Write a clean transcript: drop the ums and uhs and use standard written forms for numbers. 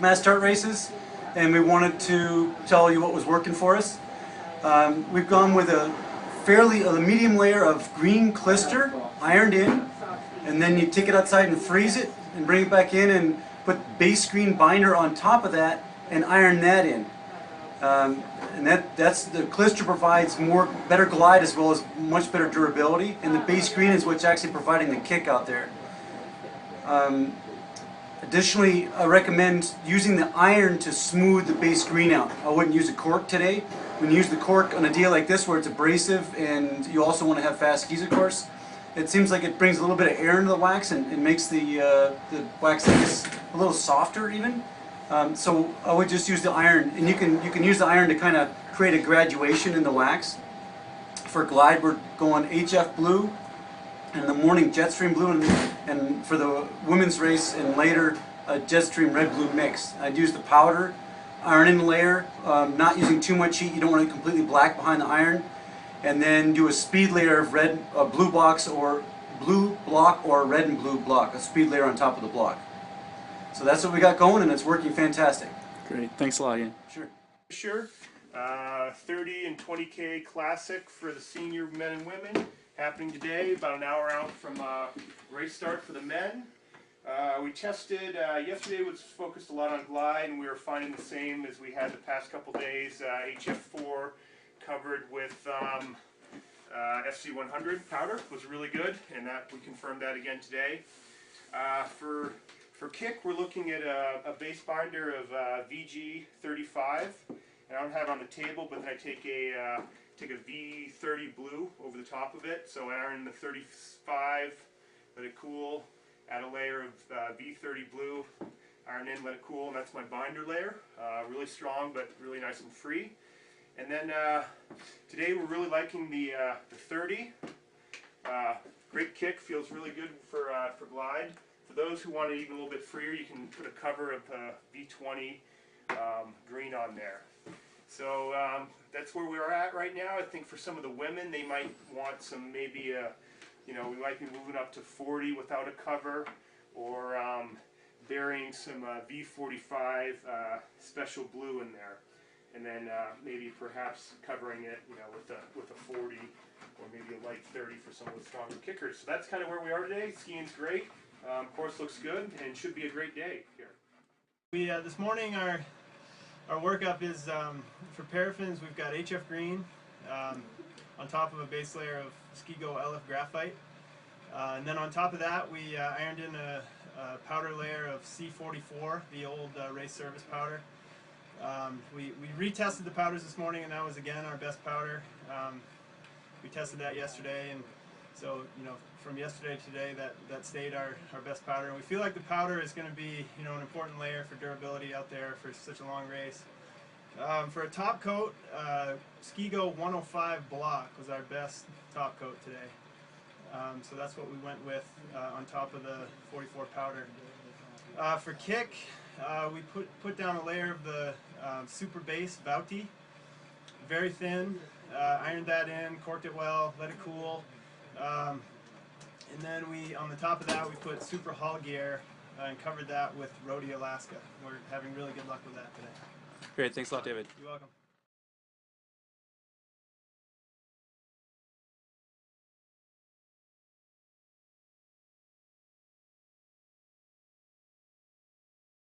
mass start races, and we wanted to tell you what was working for us. We've gone with a medium layer of green clister ironed in, and then you take it outside and freeze it and bring it back in and put base green binder on top of that and iron that in. And that's the clister provides better glide as well as much better durability, and the base green is what's actually providing the kick out there. Additionally, I recommend using the iron to smooth the base green out. I wouldn't use a cork today. When you use the cork on a deal like this where it's abrasive and you also want to have fast skis, of course, it seems like it brings a little bit of air into the wax and it makes the wax a little softer even. So I would just use the iron, and you can use the iron to kind of create a graduation in the wax. For glide, we're going HF blue, and in the morning Jetstream blue, and for the women's race and later a Jetstream red-blue mix. I'd use the powder, iron in layer, not using too much heat. You don't want it completely black behind the iron, and then do a speed layer of blue block or red and blue block, a speed layer on top of the block. So that's what we got going, and it's working fantastic. Great. Thanks a lot again. Sure. 30 and 20K Classic for the senior men and women, happening today, about an hour out from race start for the men. We tested, yesterday was focused a lot on glide, and we were finding the same as we had the past couple days. HF4 covered with FC100 powder was really good, and we confirmed that again today. For kick, we're looking at a base binder of VG35, and I don't have it on the table, but then I take a V30 blue over the top of it. So I iron the 35, let it cool, add a layer of V30 blue, iron in, let it cool, and that's my binder layer. Really strong, but really nice and free. And then today we're really liking the 30. Great kick, feels really good for glide. For those who want it even a little bit freer, you can put a cover of V20 green on there. So that's where we're at right now. I think for some of the women, they might want some, maybe, we might be moving up to 40 without a cover, or burying some V45 special blue in there, and then maybe perhaps covering it, with a 40 or maybe a light 30 for some of the stronger kickers. So that's kind of where we are today. Skiing's great. Course looks good, and should be a great day here. This morning our workup is for paraffins. We've got HF green on top of a base layer of Skigo LF graphite, and then on top of that we ironed in a powder layer of C44, the old race service powder. We retested the powders this morning, and that was again our best powder. We tested that yesterday, and so from yesterday to today, that stayed our best powder, and we feel like the powder is going to be an important layer for durability out there for such a long race. For a top coat, Skigo 105 block was our best top coat today. So that's what we went with on top of the 44 powder. For kick, we put down a layer of the super base Bouty, very thin. Ironed that in, corked it well, let it cool. And then on the top of that, we put super hull gear and covered that with Rhodey Alaska. We're having really good luck with that today. Great, thanks a lot, David. You're welcome.